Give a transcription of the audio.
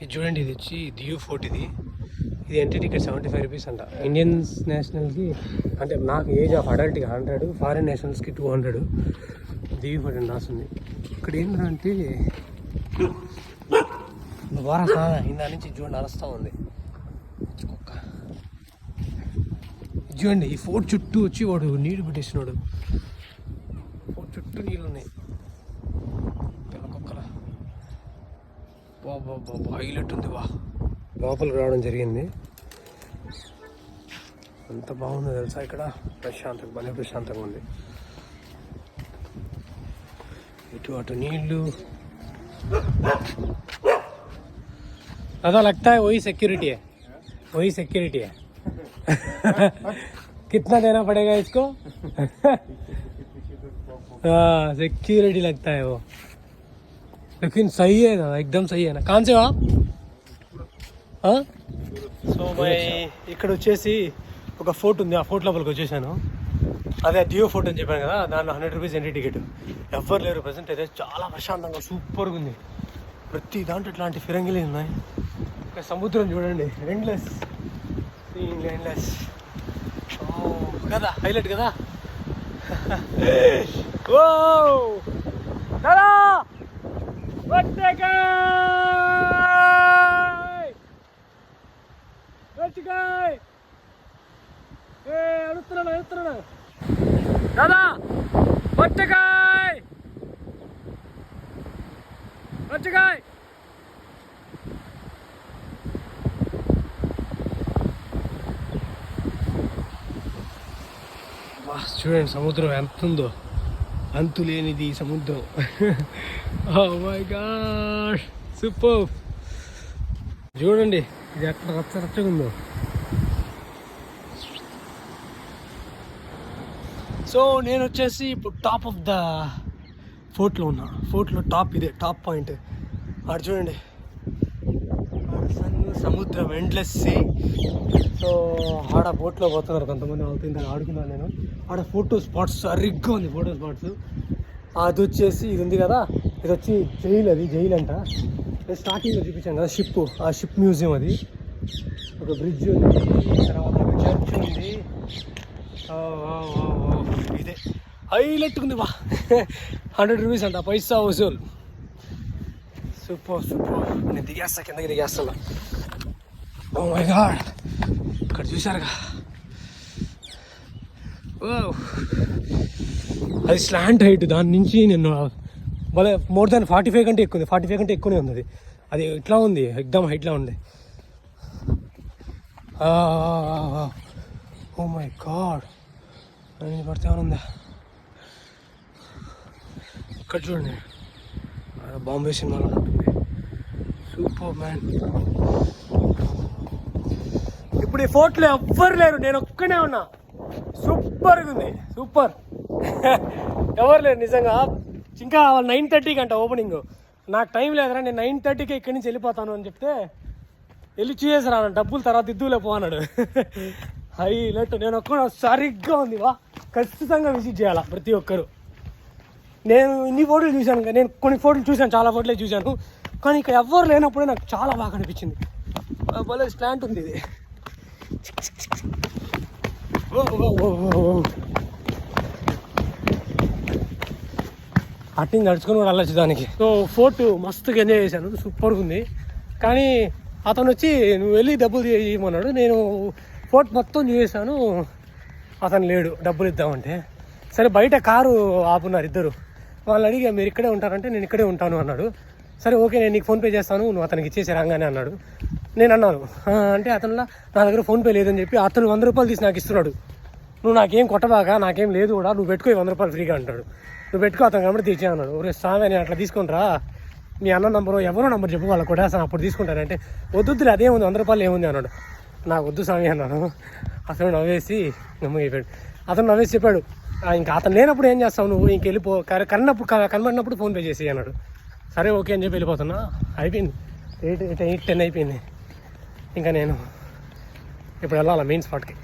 ఇది చూడండి, ఇది వచ్చి దియూ ఫోర్ట్. ఇది ఎంట్రీ టికెట్ 75 రూపీస్ అంట. ఇండియన్ నేషనల్కి అంటే నాకు ఏజ్ ఆఫ్ అడల్ట్కి 100, ఫారిన్ నేషనల్స్కి 200. దియూ ఫోర్ట్ అని రాస్తుంది. ఇక్కడ ఏంటంటే వారా ఇందా నుంచి చూడండి అరస్తా ఉంది కుక్క. చూడండి ఈ ఫోర్ట్ చుట్టూ వచ్చి వాడు నీళ్లు పెట్టేసినాడు. ఫోర్ట్ చుట్టూ నీళ్ళు ఉన్నాయి. కుక్కల బాబా హైలైట్ ఉంది. లోపలికి రావడం జరిగింది. అంత బాగుందో తెలుసా. ఇక్కడ ప్రశాంతంగా భలే ప్రశాంతంగా ఉంది. ఇటు అటు నీళ్ళు. అదా लगता है वही सिक्योरिटी है कितना देना पड़ेगा इसको? सिक्योरिटी लगता है वो, लेकिन सही है ना, एकदम सही है ना. कहाँ से हो आप? సో ఇక్కడ వచ్చేసి ఒక ఫోర్ట్ ఉంది. ఆ ఫోర్ట్ లోపలికి వచ్చేసాను. అదే దియో ఫోర్ట్ అని చెప్పాను కదా, దాంట్లో 100 రూపీస్ ఎంట్రీ టికెట్. ఎవ్వరు లేరు ప్రజెంట్ అయితే. చాలా ప్రశాంతంగా సూపర్గా ఉంది. ప్రతి దాంట్లో ఇట్లాంటి ఫిరంగిలు ఉన్నాయి. ఇక్కడ సముద్రం చూడండి, ఎండ్లెస్ కదా, హైలైట్ కదా. ఓ దాదా అడుగుతున్నాను దాదా పచ్చకాయ్. చూడండి సముద్రం ఎంత ఉందో, అంతు లేనిది సముద్రం. Oh my God super. చూడండి ఇది ఎక్కడ రచ్చగా ఉందో. సో నేను వచ్చేసి ఇప్పుడు టాప్ ఆఫ్ ద ఫోర్ట్లో ఉన్నా. ఫోర్ట్లో టాప్ ఇదే, టాప్ పాయింట్. ఆడ చూడండి సముద్రం, ఎండ్లెస్ సీ. సో ఆడ బోట్లో పోతున్నారు కొంతమంది. అవుతుంది ఆడుకున్నాను నేను. ఆడ ఫోటో స్పాట్స్ సరిగ్గా ఉంది. ఫోటో స్పాట్స్ అది వచ్చేసి ఇది ఉంది కదా, ఇది వచ్చి జైలు. అది జైలు అంట. స్టార్టింగ్లో చూపించాను కదా షిప్, ఆ షిప్ మ్యూజియం. అది ఒక బ్రిడ్జ్ ఉంది, తర్వాత ఒక చర్చ్ ఉంది. ఇదే హైలైట్ ఉంది. 100 రూపీస్ అంట, పైసా వసూల్. సూపర్. నేను దిగేస్తా, కిందకి దిగేస్తా. ఓ మై గాడ్, ఇక్కడ చూసారుగా. అది స్లాంట్ హైట్. దాని నుంచి నేను భలే మోర్ దాన్ 45 కంటే ఎక్కువ ఉంది. 45 కంటే ఎక్కువనే ఉంది. అది ఇట్లా ఉంది, ఎక్దమ్ హైట్లా ఉంది. ఓ మై గాడ్, అని పడితే ఏమనుందా. ఇక్కడ చూడండి, బాంబే సినిమాలో ఉంటుంది. Super man. ఇప్పుడు ఈ ఫోర్ట్లో ఎవ్వరు లేరు, నేను ఒక్కనే ఉన్నా. సూపర్గా ఉంది, సూపర్. ఎవరు లేరు నిజంగా. ఇంకా 9:30కి అంట ఓపెనింగ్. నాకు టైం లేదురా, నేను 9:30కి ఇక్కడి నుంచి వెళ్ళిపోతాను అని చెప్తే వెళ్ళి చూసేసారా, డబ్బులు తర్వాత ఇద్దులే పో అన్నాడు. హైలైట్. నేను ఒక్కడ సరిగ్గా ఉంది. ఖచ్చితంగా విజిట్ చేయాలా ప్రతి ఒక్కరు. నేను ఇన్ని ఫోటోలు చూశాను, నేను కొన్ని ఫోటోలు చూశాను, చాలా ఫోటోలే చూశాను. కానీ ఇక్కడ ఎవ్వరు లేనప్పుడే నాకు చాలా బాగా అనిపించింది. భలే స్లాంట్ ఉంది ఇది. అట్టింగ్ నడుచుకొని కూడా వెళ్ళచ్చు దానికి. సో ఫోర్ట్ మస్తుగా ఎంజాయ్ చేశాను, సూపర్గా ఉంది. కానీ అతను వచ్చి నువ్వు వెళ్ళి డబ్బులు ఇవ్వమన్నాడు. నేను ఫోర్ట్ మొత్తం చూసేసాను, అతను లేడు డబ్బులు ఇద్దామంటే. సరే బయట కారు ఆపున్నారు ఇద్దరు. వాళ్ళు అడిగా మీరు ఇక్కడే ఉంటారంటే నేను ఇక్కడే ఉంటాను అన్నాడు. సరే ఓకే, నేను నీకు ఫోన్పే చేస్తాను, నువ్వు అతనికి ఇచ్చేసి రాగానే అన్నాడు. నేను అన్నాను అంటే అతనులా నా దగ్గర ఫోన్పే లేదని చెప్పి అతను 100 రూపాయలు తీసి నాకు ఇస్తున్నాడు. నువ్వు నాకేం కొట్టబాగా, నాకేం లేదు కూడా, నువ్వు పెట్టుకో 100 రూపాయలు ఫ్రీగా అంటాడు. నువ్వు పెట్టుకో, అతను కాబట్టి తీసే అన్నాడు. ఒరే స్వామి, నేను అట్లా తీసుకుంటారా, మీ అన్న నంబరు ఎవరో నంబర్ చెప్పు, వాళ్ళకి కొట్టేస్తాను, అప్పుడు తీసుకుంటానంటే వద్దులే అదేముంది 100 రూపాయలు ఏముంది అన్నాడు. నాకు వద్దు స్వామి అన్నాను. అతను నవ్వేసి నమ్మగిపోయాడు. అతను నవ్వేసి చెప్పాడు, ఇంకా అతను లేనప్పుడు ఏం చేస్తావు నువ్వు, ఇంక వెళ్ళిపో, కనబడినప్పుడు ఫోన్పే చేసి అన్నాడు. సరే ఓకే అని చెప్పి వెళ్ళిపోతున్నా. అయిపోయింది 8-10 అయిపోయింది. ఇంకా నేను ఇప్పుడు వెళ్ళాలి మెయిన్ స్పాట్కి.